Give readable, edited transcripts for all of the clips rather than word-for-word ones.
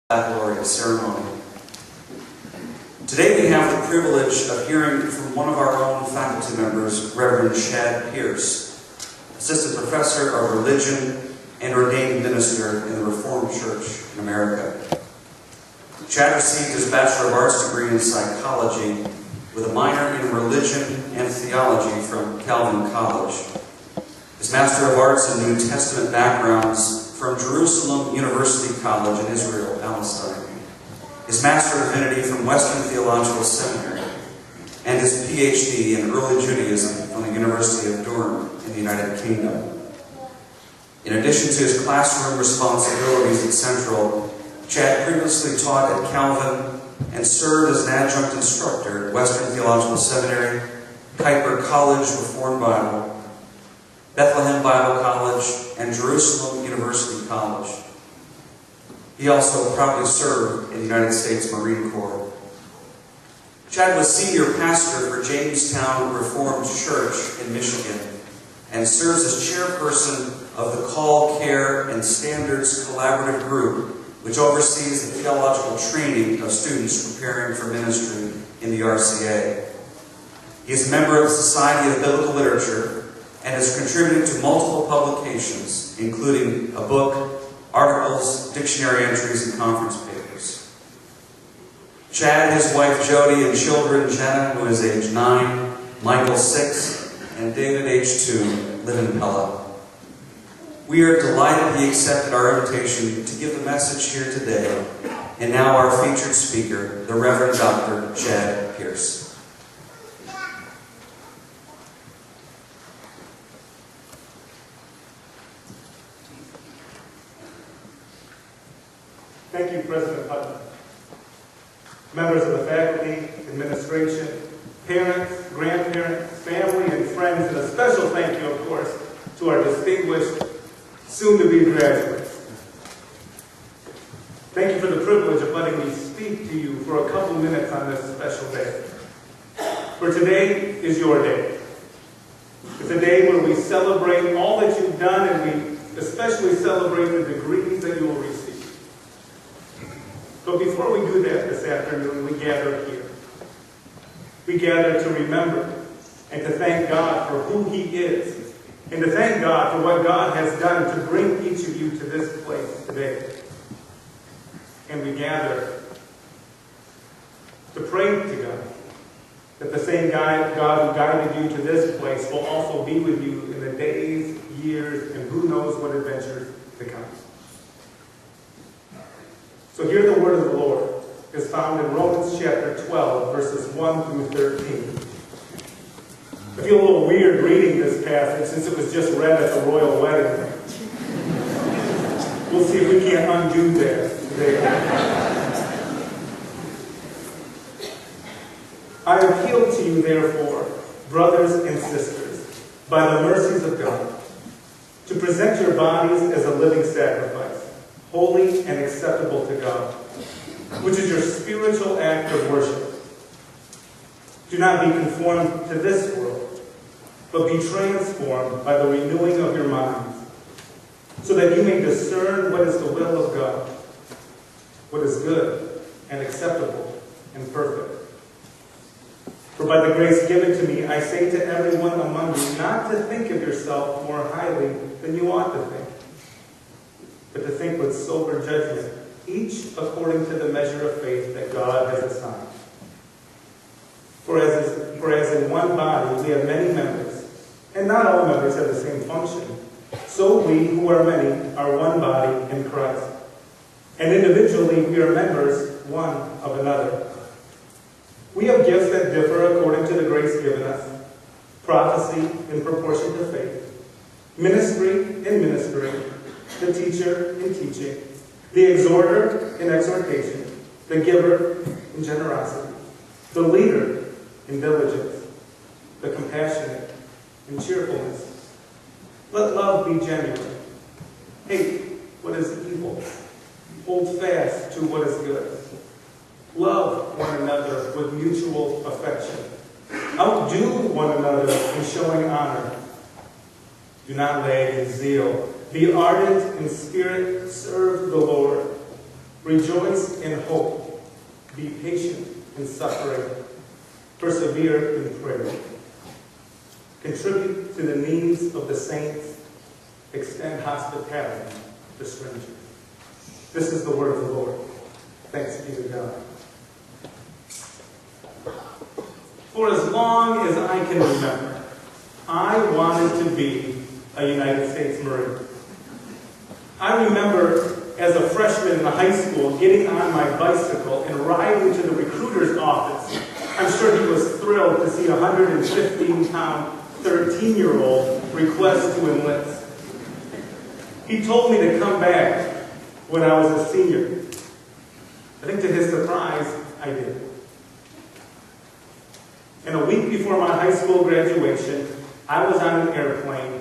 Baccalaureate ceremony. Today we have the privilege of hearing from one of our own faculty members, Reverend Chad Pierce, Assistant Professor of Religion and ordained minister in the Reformed Church in America. Chad received his Bachelor of Arts degree in psychology with a minor in religion and theology from Calvin College. His Master of Arts in New Testament backgrounds from Jerusalem University College in Israel, Palestine. His Master of Divinity from Western Theological Seminary, and his PhD in Early Judaism from the University of Durham in the United Kingdom. In addition to his classroom responsibilities at Central, Chad previously taught at Calvin and served as an adjunct instructor at Western Theological Seminary, Kuiper College Reformed Bible, Bethlehem Bible College, and Jerusalem University College. He also proudly served in the United States Marine Corps. Chad was senior pastor for Jamestown Reformed Church in Michigan and serves as chairperson of the Call, Care, and Standards Collaborative Group, which oversees the theological training of students preparing for ministry in the RCA. He is a member of the Society of Biblical Literature and has contributed to multiple publications, including a book, articles, dictionary entries, and conference papers. Chad, his wife Jody, and children Jenna, who is age 9, Michael 6, and David age 2, live in Pella. We are delighted he accepted our invitation to give the message here today. And now our featured speaker, the Reverend Dr. Chad Pierce. Thank you, President Putnam. Members of the faculty, administration, parents, grandparents, family, and friends, and a special thank you, of course, to our distinguished soon-to-be graduates. Thank you for the privilege of letting me speak to you for a couple minutes on this special day. For today is your day. It's a day where we celebrate all that you've done, and we especially celebrate the degrees that you will receive. But before we do that this afternoon, we gather here. We gather to remember and to thank God for who He is, and to thank God for what God has done to bring each of you to this place today. And we gather to pray to God that the same God who guided you to this place will also be with you in the days, years, and who knows what adventures to come. So hear the word of the Lord is found in Romans chapter 12, verses 1 through 13. I feel a little weird reading this passage since it was just read at the royal wedding. We'll see if we can't undo that today. I appeal to you, therefore, brothers and sisters, by the mercies of God, to present your bodies as a living sacrifice, holy and acceptable to God, which is your spiritual act of worship. Do not be conformed to this world, but be transformed by the renewing of your minds, so that you may discern what is the will of God, what is good and acceptable and perfect. For by the grace given to me, I say to everyone among you not to think of yourself more highly than you ought to think, but to think with sober judgment, each according to the measure of faith that God has assigned. For as in one body we have many members, and not all members have the same function, so we who are many are one body in Christ. And individually we are members one of another. We have gifts that differ according to the grace given us: prophecy in proportion to faith, ministry in ministering, the teacher in teaching, the exhorter in exhortation, the giver in generosity, the leader in diligence, the compassionate in cheerfulness. Let love be genuine. Hate what is evil. Hold fast to what is good. Love one another with mutual affection. Outdo one another in showing honor. Do not lag in zeal. Be ardent in spirit. Serve the Lord. Rejoice in hope. Be patient in suffering. Persevere in prayer. Contribute to the needs of the saints. Extend hospitality to strangers. This is the word of the Lord. Thanks be to God. For as long as I can remember, I wanted to be a United States Marine. I remember as a freshman in high school getting on my bicycle and riding to the recruiter's office. I'm sure he was thrilled to see a 115-pound 13-year-old request to enlist. He told me to come back when I was a senior. I think to his surprise, I did. And a week before my high school graduation, I was on an airplane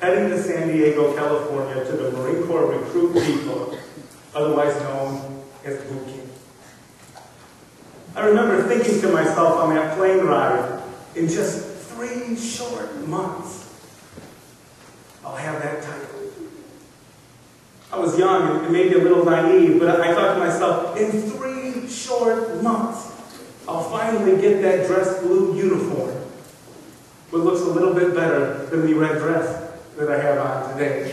heading to San Diego, California to the Marine Corps Recruit Depot, otherwise known as boot camp. I remember thinking to myself on that plane ride, in just 3 short months, I'll have that title. I was young and maybe a little naive, but I thought to myself, in 3 short months, I'll finally get that dress blue uniform, which looks a little bit better than the red dress that I have on today.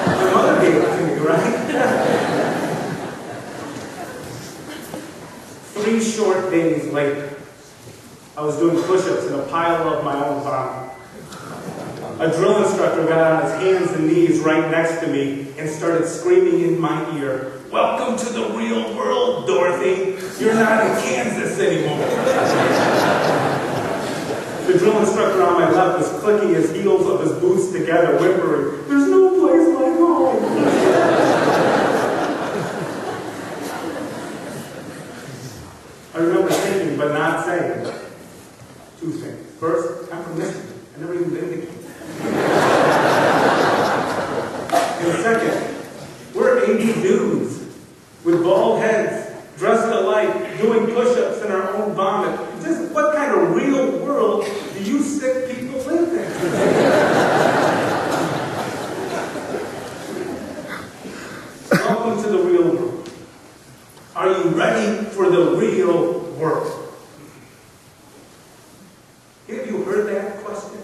My mother gave it to me, right? 3 short days later, I was doing push-ups in a pile of my own vomit. A drill instructor got on his hands and knees right next to me and started screaming in my ear, "Welcome to the real world, Dorothy. You're not in Kansas anymore." The drill instructor on my left was clicking his heels of his boots together, whimpering, "There's no place like home." I remember thinking, but not saying, 2 things. First, I'm from Michigan. I never even been to Kansas. And second, we're 80 dudes with bald heads, dressed alike, doing push-ups in our own vomit. Just what kind of real world do you sick people live in? Welcome to the real world. Are you ready for the real world? Have you heard that question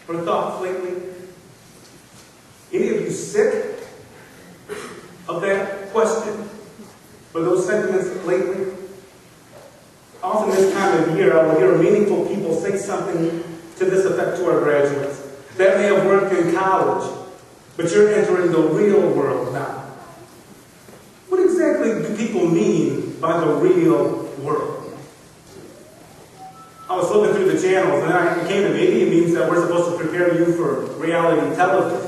or thoughts lately? Any of you sick of that question or those sentiments lately? Often this time of year, I will hear meaningful people say something to this effect to our graduates that may have worked in college, but you're entering the real world now. What exactly do people mean by the real world? I was flipping through the channels, and then it came to me, it means that we're supposed to prepare you for reality television.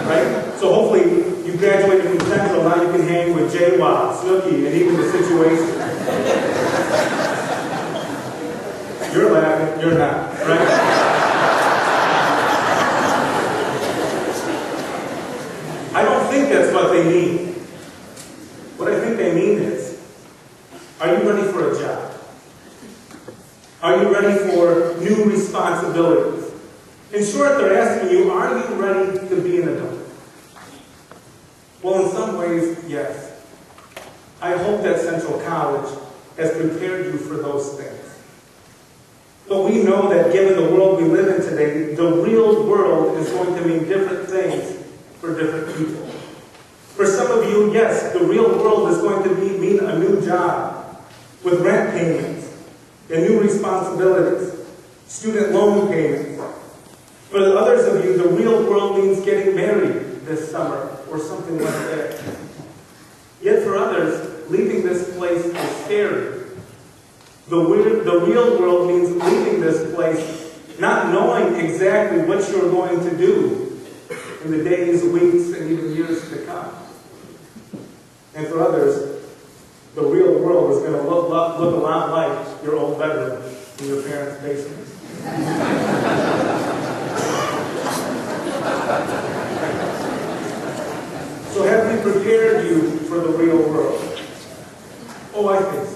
Right? So hopefully you graduated from Central, now you can hang with J-Wop, Snooki, and even The Situation. You're laughing, you're not, right? I don't think that's what they mean. What I think they mean is, are you ready for a job? Are you ready for new responsibilities? In short, they're asking you, are you ready to be an adult? Well, in some ways, yes. I hope that Central College has prepared you for those things. But we know that given the world we live in today, the real world is going to mean different things for different people. For some of you, yes, the real world is going to mean a new job with rent payments and new responsibilities, student loan payments. For the others of you, the real world means getting married this summer or something like that. Yet for others, leaving this place is scary. The real world means leaving this place not knowing exactly what you're going to do in the days, weeks, and even years to come. And for others, the real world is going to look a lot like your old bedroom in your parents' basement. So have we prepared you for the real world? Oh, I think so.